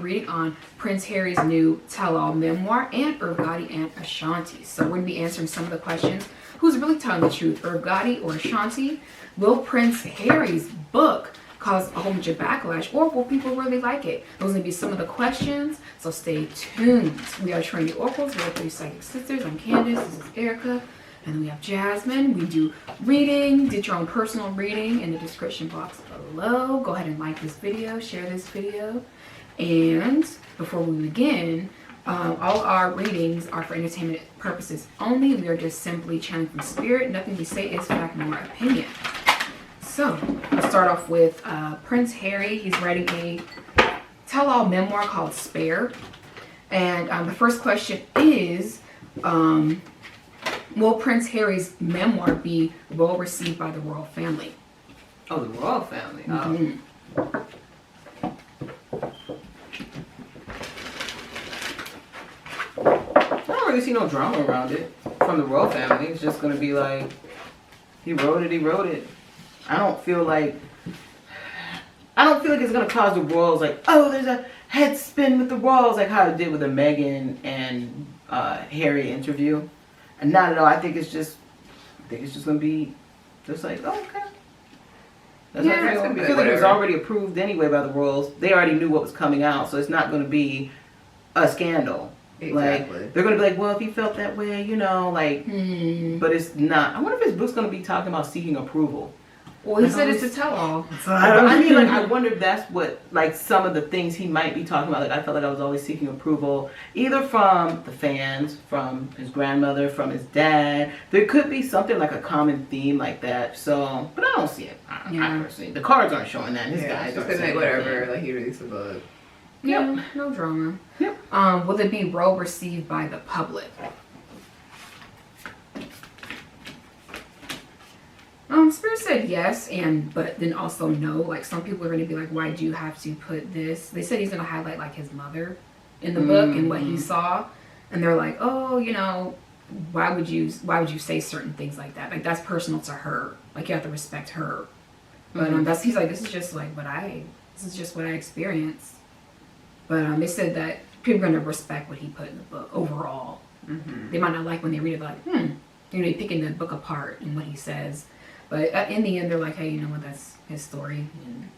reading on Prince Harry's new tell-all memoir and Irv Gotti and Ashanti. So we're going to be answering some of the questions. Who's really telling the truth, Irv Gotti or Ashanti? Will Prince Harry's book cause a whole bunch of backlash, or will people really like it? Those are going to be some of the questions, so stay tuned. We are Trinity Oracles. We are 3 psychic sisters. I'm Candace. This is Erica. And then we have Jasmine. We do reading. Get your own personal reading in the description box below. Go ahead and like this video, share this video. And before we begin, all our readings are for entertainment purposes only. We are just simply channeling from spirit. Nothing we say is fact nor opinion. So let's start off with Prince Harry. He's writing a tell-all memoir called Spare. And the first question is, will Prince Harry's memoir be well received by the royal family? Oh, the royal family. Mm-hmm. I don't really see no drama around it from the royal family. It's just gonna be like, he wrote it. I don't feel like it's gonna cause the royals like, oh, there's a head spin with the royals, like how it did with the Meghan and Harry interview. And not at all. I think it's just gonna be just like, oh, okay. That's Yeah, I feel like it was already approved anyway by the royals. They already knew what was coming out, so it's not gonna be a scandal. Exactly. Like, they're gonna be like, well, if he felt that way, you know, like, but it's not. I wonder if his book's gonna be talking about seeking approval. Well, he said it's a tell-all. I mean, like, I wonder if that's what, like, some of the things he might be talking about. Like, I felt like I was always seeking approval, either from the fans, from his grandmother, from his dad. There could be something like a common theme like that. So, but I don't see it. I personally, the cards aren't showing that. His guys aren't saying whatever. Like, he released a book. Yeah, no drama. Yep. Will it be well received by the public? Spirit said yes, but then also no. Like, some people are going to be like, why do you have to put this? They said he's going to highlight like his mother in the book and what he saw, and they're like, oh, you know, why would you say certain things like that? Like, that's personal to her. Like, you have to respect her. But he's like, this is just what I experienced. But they said that people are going to respect what he put in the book overall. They might not like when they read it, like, you're picking the book apart and what he says. But in the end, they're like, hey, you know what, that's his story. And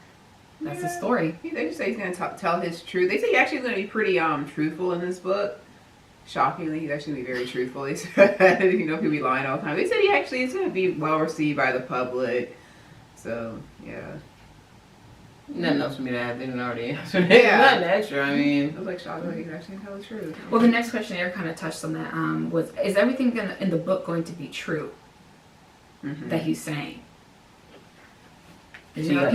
that's his story. They just say he's going to tell his truth. They say he's actually going to be pretty truthful in this book. Shockingly, he's actually going to be very truthful. They said, you know, he'll be lying all the time. They said he actually is going to be well received by the public. So, yeah. Nothing else for me to add. They didn't already answer it. Yeah. Nothing extra. I mean, I was like shocked that he's actually going to tell the truth. Well, the next question Eric kind of touched on that was, is everything in the book going to be true that he's saying? You know,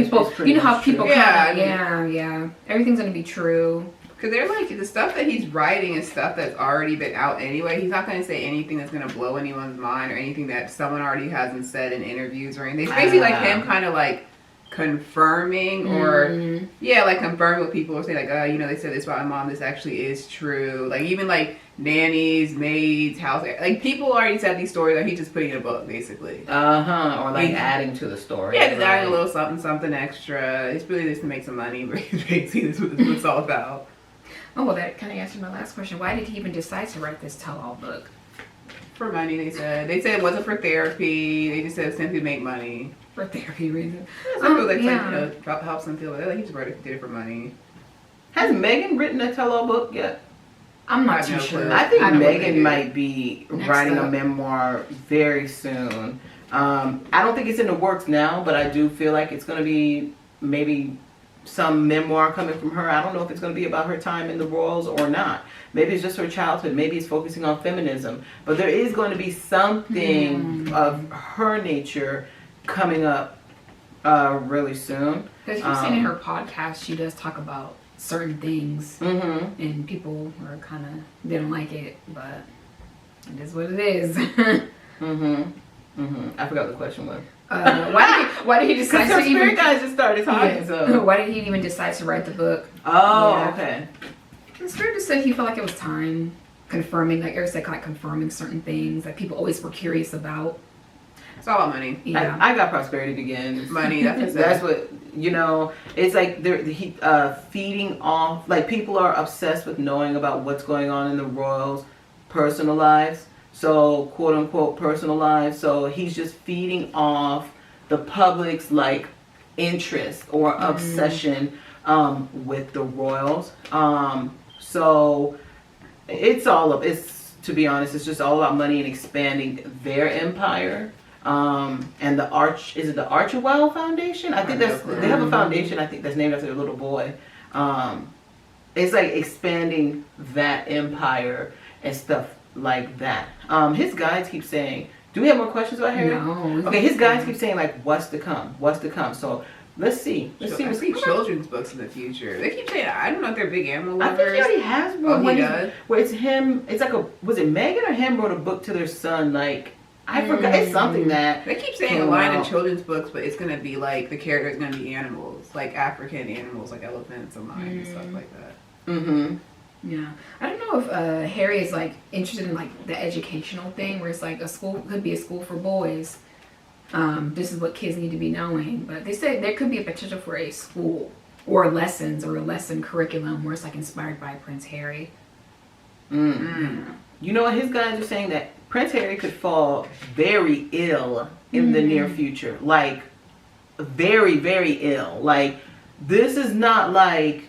how people yeah. Everything's going to be true. Because they're like, the stuff that he's writing is stuff that's already been out anyway. He's not going to say anything that's going to blow anyone's mind or anything that someone already hasn't said in interviews or anything. It's basically like him kind of like confirming or like confirming what people will say, like, you know, they said this about my mom, this actually is true. Like, even like nannies, maids, house, like people already said these stories that he's just putting in a book basically. Or like adding to the story. Yeah, just adding a little something extra. It's really just to make some money. Basically, this is what it's all about. Oh, well, that kind of answered my last question. Why did he even decide to write this tell-all book? For money, they said. They said it wasn't for therapy. They just said simply make money. For therapy reasons. Some people you know, help some people. Like, he just did it for money. Has Meghan written a tell-all book yet? I'm not too sure. I think Meghan might be writing a memoir very soon. I don't think it's in the works now, but I do feel like it's going to be maybe some memoir coming from her. I don't know if it's going to be about her time in the royals or not. Maybe it's just her childhood. Maybe it's focusing on feminism. But there is going to be something of her nature coming up really soon. Because you've seen in her podcast, she does talk about certain things, and people are kind of, they don't like it, but it is what it is. I forgot the question was. Why did he decide to even? Spirit guys just started talking. So why did he even decide to write the book? Oh, okay. The Spirit just said he felt like it was time confirming, like Eric said, like confirming certain things that people always were curious about. It's all about money. Yeah. I got prosperity begins. Money. That's what, it's like they're feeding off, like people are obsessed with knowing about what's going on in the royals' personal lives. So, quote unquote, personal lives. So he's just feeding off the public's like interest or obsession with the royals. So it's to be honest, it's just all about money and expanding their empire. And the Archewell Foundation? I think they have a foundation, I think, that's named after their little boy. It's like expanding that empire and stuff like that. His guides keep saying, do we have more questions about Harry? No. Okay, his guides keep saying like, what's to come? So let's see. I see children's books in the future. They keep saying, I don't know if they're big animal I lovers. think he already has one. Oh, he does? Where it's him. It's like was it Megan or him wrote a book to their son? Like, I forgot. It's something that they keep saying a line of children's books, but it's gonna be like the character's gonna be animals, like African animals, like elephants and lions and stuff like that. Mm-hmm. Yeah, I don't know if Harry is like interested in like the educational thing, where it's like a school could be a school for boys. This is what kids need to be knowing, but they say there could be a potential for a school or lessons or a lesson curriculum where it's like inspired by Prince Harry. Mm-hmm. You know what? His guys are saying that Prince Harry could fall very ill in the near future, like very, very ill. Like this is not like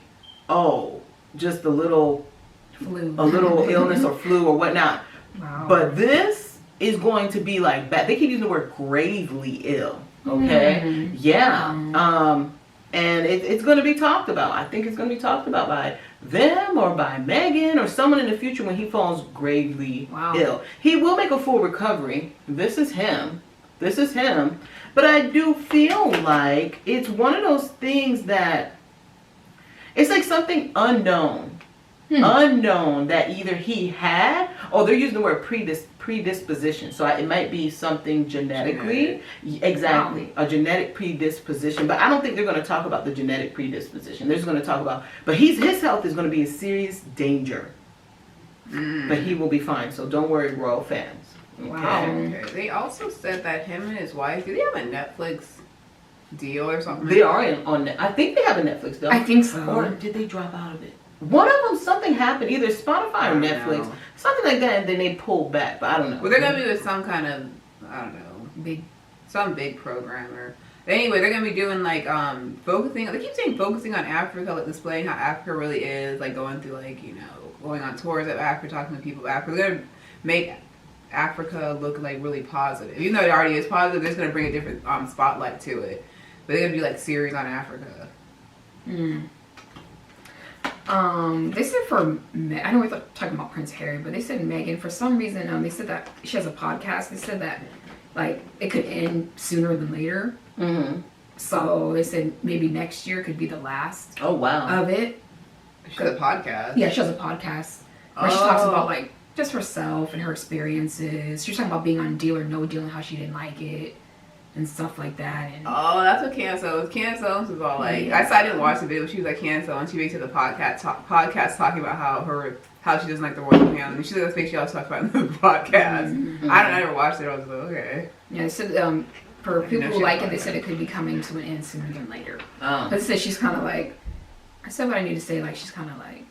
just a little illness or flu or whatnot. Wow. But this is going to be like bad. They keep using the word gravely ill. Okay. Yeah. And it's going to be talked about. I think it's going to be talked about by them or by Meghan or someone in the future when he falls gravely ill. He will make a full recovery. This is him. But I do feel like it's one of those things that it's like something unknown. Unknown that either he had, or they're using the word predisposition. So it might be something genetically. Exactly. A genetic predisposition. But I don't think they're going to talk about the genetic predisposition. They're just going to talk about, but his health is going to be in serious danger. But he will be fine. So don't worry, royal fans. Okay? Wow. Okay. They also said that him and his wife, do they have a Netflix deal or something? They are on. I think they have a Netflix deal. I think so. Or did they drop out of it? One of them, something happened, either Spotify or Netflix, something like that, and then they pulled back. But I don't know. Well, they're gonna be with some kind of, I don't know, some big programmer. Anyway, they're gonna be doing like focusing. They keep saying focusing on Africa, like displaying how Africa really is, like going through like going on tours of Africa, talking to people of Africa. They're gonna make Africa look like really positive, even though it already is positive. They're just gonna bring a different spotlight to it. But they're gonna do like series on Africa. They said I know we're talking about Prince Harry, but they said Meghan, for some reason, they said that she has a podcast. They said that, like, it could end sooner than later. So they said maybe next year could be the last of it. She has a podcast? Yeah, she has a podcast where she talks about, like, just herself and her experiences. She was talking about being on Deal or No Deal and how she didn't like it and stuff like that. And that's what Cancel was all like. I didn't watch the video, but she was like Cancel, and she basically the podcast talking about how she doesn't like the royal family. And she that's basically she also talks about in the podcast. I never watched it. I was like, okay. Yeah, so for people who like it, they said it could be coming to an end sooner than later. But they said she's kind of like, I said what I need to say. Like she's kind of like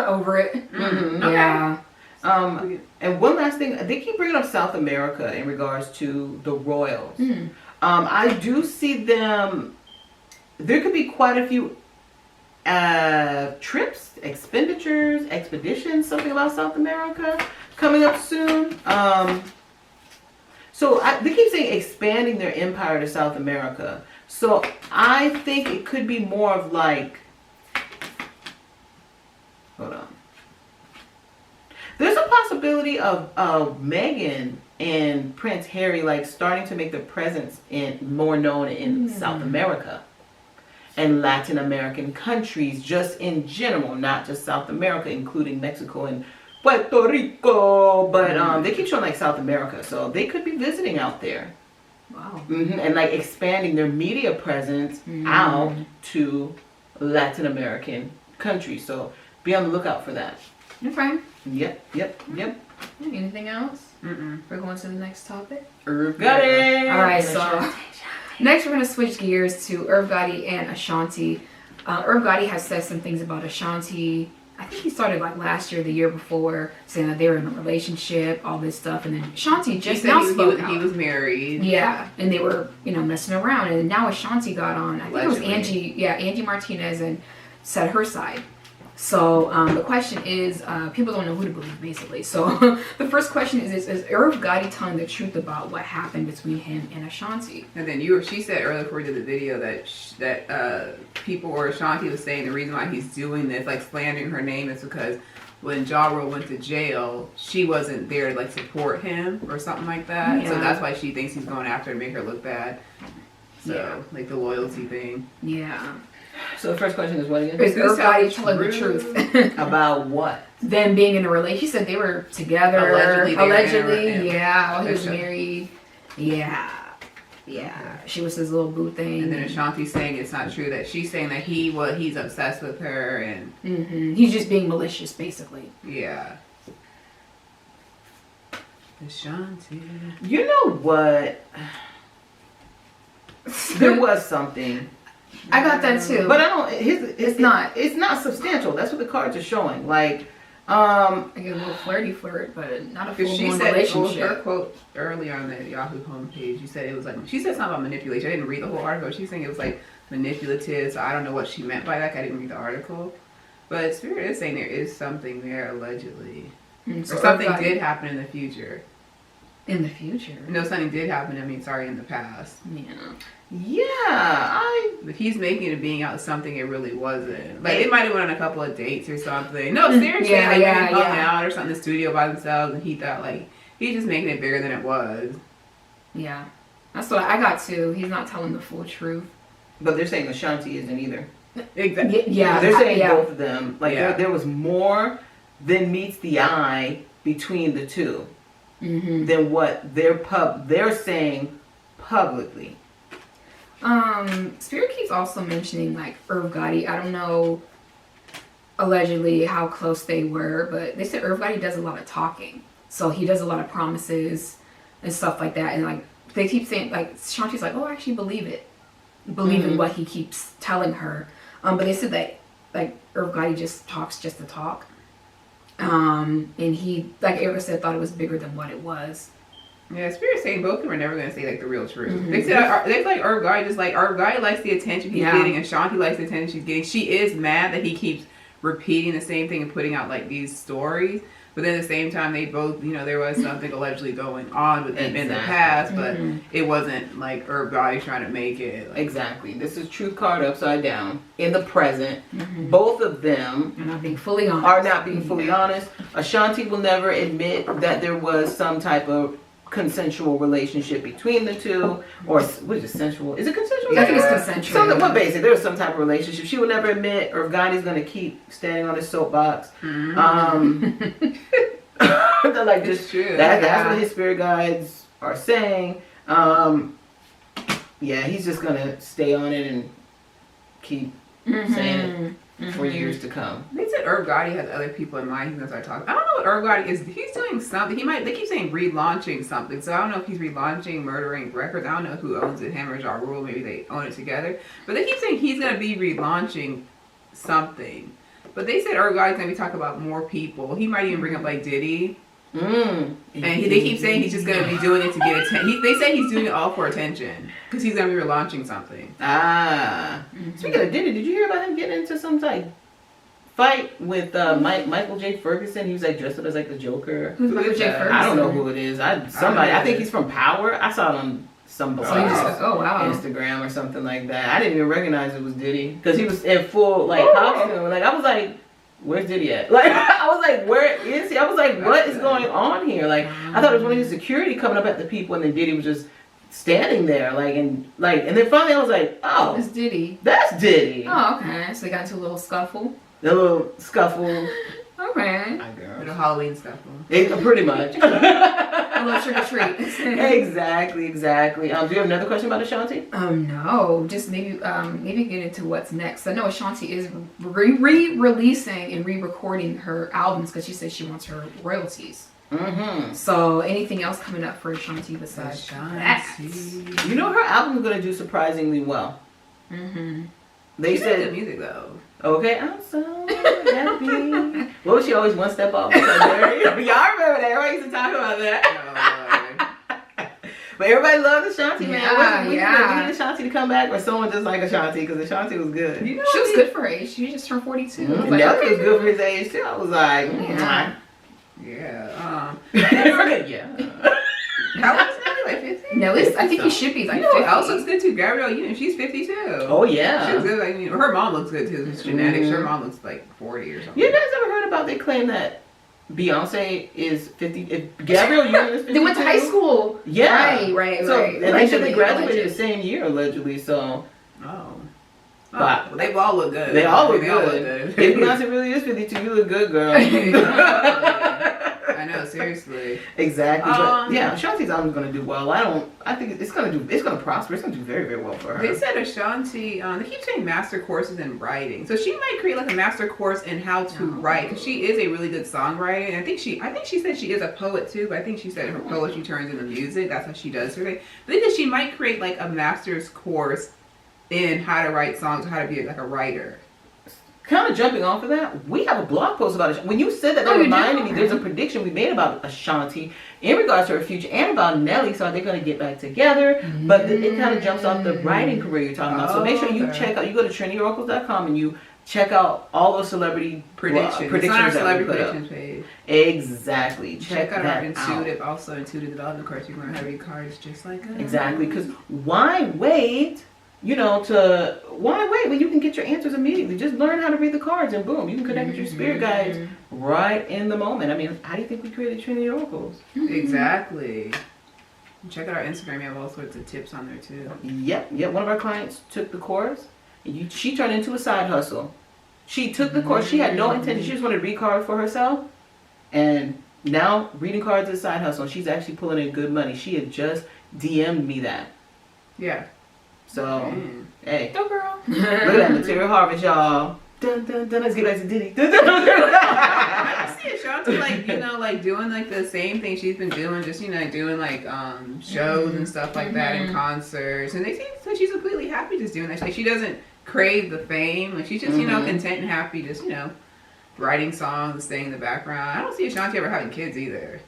over it. Yeah. And one last thing, they keep bringing up South America in regards to the royals. I do see them, there could be quite a few trips, expeditions, something about South America coming up soon. So they keep saying expanding their empire to South America. So I think it could be more of like, hold on. There's a possibility of Meghan and Prince Harry like starting to make their presence more known in South America and Latin American countries just in general, not just South America, including Mexico and Puerto Rico. But they keep showing like South America, so they could be visiting out there. Wow. And like expanding their media presence out to Latin American countries. So be on the lookout for that. Okay. Yep. Anything else? We're going to the next topic. Irv Gotti. All right, so next we're going to switch gears to Irv Gotti and Ashanti. Irv Gotti has said some things about Ashanti. I think he started like last year, the year before, saying that they were in a relationship, all this stuff, and then Ashanti just now spoke out. He was married. Yeah, and they were, messing around, and now Ashanti got on. I think Allegedly. it was Angie Martinez, and said her side. So the question is, people don't know who to believe, basically. So the first question is Irv Gotti telling the truth about what happened between him and Ashanti? And then she said earlier before we did the video that people or Ashanti was saying the reason why he's doing this, like slandering her name, is because when Ja Rule went to jail, she wasn't there to like support him or something like that. Yeah. So that's why she thinks he's going after her to make her look bad. So like the loyalty thing. Yeah. So the first question is what again? Is Irv Gotti telling the truth? About what? Them being in a relationship. She said they were together. Allegedly. Yeah. While he was married. Yeah. She was his little boo thing. And then Ashanti's saying it's not true. That she's saying that he's obsessed with her and he's just being malicious, basically. yeah. Ashanti. You know what? There was something. I got that too. But I don't. It's not substantial. That's what the cards are showing. Like, I get a little flirty flirt, but not a full blown relationship. Her quote earlier on the Yahoo homepage, you said it was like, she said something about manipulation. I didn't read the whole article. She's saying it was like manipulative, so I don't know what she meant by that. I didn't read the article. But Spirit is saying there is something there, allegedly. So or something did happen in the future. In the future? No, something did happen, in the past. Yeah. But he's making it being out something it really wasn't. Like, it might have went on a couple of dates or something. No, seriously. They hung out or something in the studio by themselves, and he thought, like, he's just making it bigger than it was. Yeah. That's what I got too. He's not telling the full truth. But they're saying Ashanti isn't either. Exactly. Yeah. They're saying both of them. Like, there was more than meets the eye between the two than what they're saying publicly. Spirit keeps also mentioning like Irv Gotti. I don't know allegedly how close they were, but they said Irv Gotti does a lot of talking. So he does a lot of promises and stuff like that. And like they keep saying, like Shanti's like, oh, I actually believe it. Believe in what he keeps telling her. But they said that like Irv Gotti just talks just to talk. And he, like Erica said, thought it was bigger than what it was. Yeah, Spirit's saying both of them are never going to say like the real truth. They said they like Irv Gotti, just like Irv Gotti likes the attention he's getting, and Ashanti likes the attention she's getting. She is mad that he keeps repeating the same thing and putting out like these stories. But then at the same time, they both, there was something allegedly going on with them in the past, but it wasn't like Irv Gotti trying to make it. Like, exactly. This is truth card upside down. In the present, both of them are not being fully honest. Honest. Ashanti will never admit that there was some type of consensual relationship between the two, or what is it, sensual? Is it consensual? I think it's consensual. What basically there was some type of relationship. She would never admit, or Gotti's gonna keep standing on his soapbox. They're like just that's what his spirit guides are saying. He's just gonna stay on it and keep saying it for years to come. They said Irv Gotti has other people in mind. He's gonna start talking. I don't know what Irv Gotti is. He's doing something. They keep saying relaunching something. So I don't know if he's relaunching Murdering Records. I don't know who owns it, him or Ja Rule. Maybe they own it together. But they keep saying he's gonna be relaunching something. But they said Irv Gotti's gonna be talking about more people. He might even bring up like Diddy. And they keep saying he's just gonna be doing it to get attention. They say he's doing it all for attention because he's gonna be relaunching something. Speaking of Diddy, did you hear about him getting into some type fight with Michael J. Ferguson? He was like dressed up as like the Joker. Who's Michael J. Ferguson? I don't know who it is. I think he's from Power. I saw it on some Instagram or something like that. I didn't even recognize it was Diddy because he was in full like costume. Like I was like, where's Diddy at? Like I was like, where is he? I was like, what is going on here? Like I thought it was one of his security coming up at the people, and then Diddy was just standing there, and then finally I was like, oh, it's Diddy. That's Diddy. Oh, okay. So they got into a little scuffle. A little scuffle. Okay. A little Halloween scuffle. Pretty much. A little trick or treat. Exactly. Do you have another question about Ashanti? No, just maybe get into what's next. I know Ashanti is re-releasing and re-recording her albums because she says she wants her royalties. Mm-hmm. So anything else coming up for Ashanti besides that? You know, her album's gonna do surprisingly well. Mm-hmm. They She said did good music though. Okay, I'm so happy. What was she always one step off? Y'all remember that? Everybody used to talk about that. But everybody loved Ashanti, man. We need Ashanti to come back, or someone just like Ashanti, because Ashanti was good. You know, she was good for her age. She just turned 42. And Nelly was good for his age too. I was like, Yeah. How old is Nelly? Like 50? No, I think he should be like 50. Who else looks good too? Gabrielle Union. She's 52. Oh yeah. She looks good. Like, her mom looks good too. It's genetics. Her mom looks like 40 or something. You guys ever heard about they claim that Beyonce is 50? If Gabrielle Union is 52? They went to high school. Yeah. Right. So right. and they said they graduated the same year allegedly. So. Well, they all look good. They all look good. If Beyonce really is 52, you look good, girl. I know, seriously. Exactly. But yeah, Ashanti's album's gonna do well. I think it's gonna prosper. It's gonna do very, very well for her. They said Ashanti, they keep saying master courses in writing. So she might create like a master course in how to write, because she is a really good songwriter. And I think she said she is a poet too, but I think she said her poetry turns into music. That's how she does her thing. But I think she might create like a master's course in how to write songs, or how to be like a writer. Kind of jumping off of that, we have a blog post about it. When you said that, that reminded me, there's a prediction we made about Ashanti in regards to her future and about Nelly. So are they going to get back together? But it kind of jumps off the writing career you're talking about. So make sure you check out, you go to TrinityOracles.com and you check out all those celebrity predictions. It's on our that celebrity we put predictions up. page. Exactly. Check out our intuitive, out. also intuitive development course. You can learn how to read cards just like us. Exactly. Because why wait? Why wait when you can get your answers immediately? Just learn how to read the cards and boom, you can connect with your spirit guides right in the moment. I mean, how do you think we created Trinity Oracles? Exactly. Check out our Instagram. We have all sorts of tips on there too. Yep. One of our clients took the course. She turned into a side hustle. She took the course. She had no intention. She just wanted to read cards for herself. And now reading cards is a side hustle. She's actually pulling in good money. She had just DM'd me that. Yeah. So, hey. Go girl. Look at that material harvest, y'all. Dun, dun, dun, let's get back to Diddy. Dun, dun, dun, dun. I see Ashanti like doing like the same thing she's been doing, just doing like shows and stuff like that and concerts, and they seem so she's completely happy just doing that. Like she doesn't crave the fame, like she's just content and happy, just writing songs, staying in the background. I don't see Ashanti ever having kids either.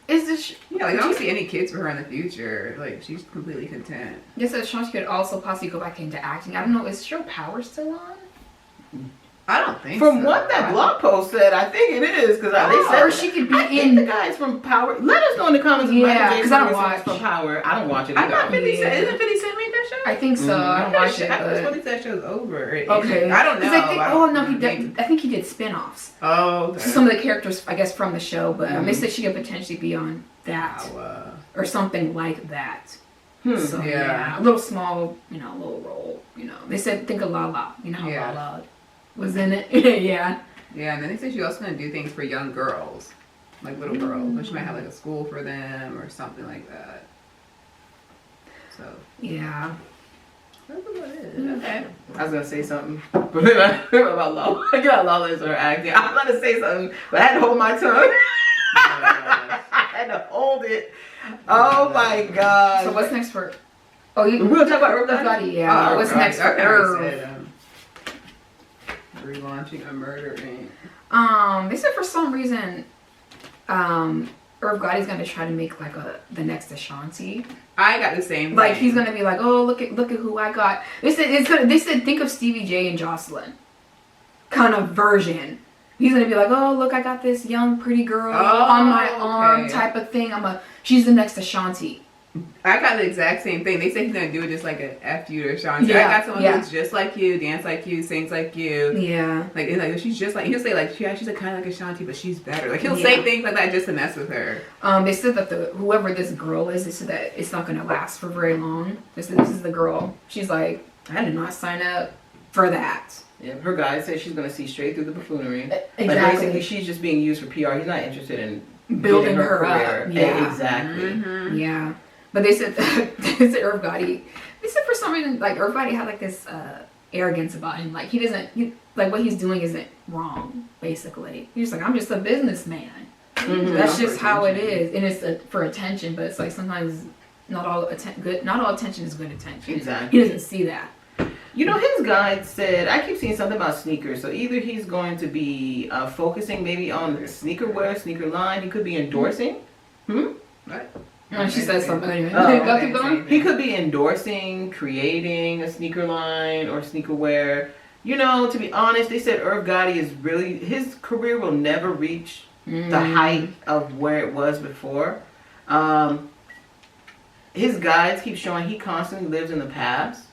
Is this? I don't see any kids for her in the future. Like she's completely content. Yes, Ashanti could also possibly go back into acting. I don't know. Is Show Power still on? I don't think From so. what that blog post said, I think it is, because they said or she could be in the guys from Power. Let us know in the comments. Yeah, because I don't watch from Power. I don't watch it. I thought either. 50 Cent. Isn't 50 Cent made that show? I think so. I don't watch it. I thought that show's over. Okay. I don't know. He did. I think he did spin-offs. Oh. Okay. Some of the characters, I guess, from the show, but they said she could potentially be on that or something like that. So a little small, little role. They said think of Lala. You know how Lala was in it. Yeah, and then they said she's also going to do things for young girls, like little girls, but she might have like a school for them or something like that. So yeah, that's about it. Okay. I was gonna say something about Lala. I got Lala as her acting. I was gonna say something, but I had to hold my tongue. I had to hold it. Oh my god. So what's next for? We're gonna talk about Irv Gotti. Yeah. What's next for Irv? Relaunching a murder Inc. They said for some reason, Irv Gotti's gonna try to make like the next Ashanti. I got the same. Like he's gonna be like, oh look at who I got. They said think of Stevie J and Jocelyn, kind of version. He's gonna be like, oh look, I got this young pretty girl on my arm type of thing. She's the next Ashanti. I got the exact same thing. They say he's gonna do it just like a F you to Ashanti. I got someone who looks just like you, dance like you, sings like you. Yeah. Like she's just like, he'll say like, yeah, she's like kind of like Ashanti, but she's better. Like he'll say things like that just to mess with her. They said that whoever this girl is, they said that it's not gonna last for very long. They said this is the girl. She's like, I did not sign up for that. Yeah, her guy said she's gonna see straight through the buffoonery. Exactly. Like basically, she's just being used for PR. He's not interested in building getting her career. up. Yeah. Exactly. Mm-hmm. Yeah. But they said they said Irv Gotti. They said for some reason like Irv Gotti had like this arrogance about him. Like he doesn't like what he's doing isn't wrong. Basically, he's like, I'm just a businessman. Mhm. That's just how it is, and it's for attention. But it's like sometimes not all attention is good attention. Exactly. He doesn't see that. You know, his guide said, I keep seeing something about sneakers. So either he's going to be focusing maybe on the sneaker wear, sneaker line. He could be endorsing. What? And she says something anyway. Oh, Go keep going. He could be endorsing, creating a sneaker line or sneaker wear. You know, to be honest, they said Irv Gotti is really, his career will never reach the height of where it was before. His guides keep showing he constantly lives in the past.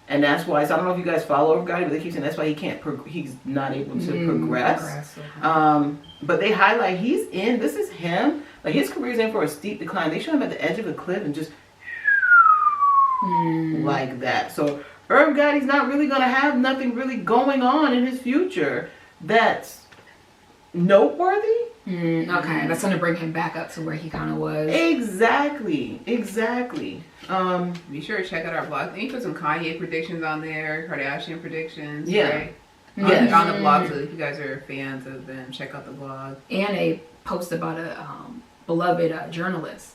And that's why, so I don't know if you guys follow Irv Gotti, but they keep saying that's why he's not able to progress. But they highlight this is him. Like his career's in for a steep decline. They show him at the edge of a cliff and just like that. So Irv Gotti's not really going to have nothing really going on in his future that's noteworthy. Okay, that's gonna bring him back up to where he kind of was. Exactly. Be sure to check out our blog. And you put some Kanye predictions on there, Kardashian predictions, Yeah. right? Yes. On the blog, so if you guys are fans of them, check out the blog. And a post about a beloved journalist.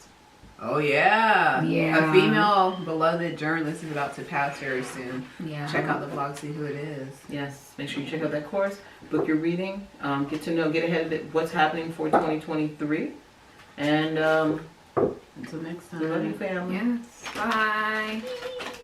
Oh yeah. Yeah. A female beloved journalist is about to pass very soon. Yeah. Check out the blog, see who it is. Yes, make sure you check out that course, book your reading, get ahead of it, what's happening for 2023. And Until next time. we love you, family. Yes. Bye.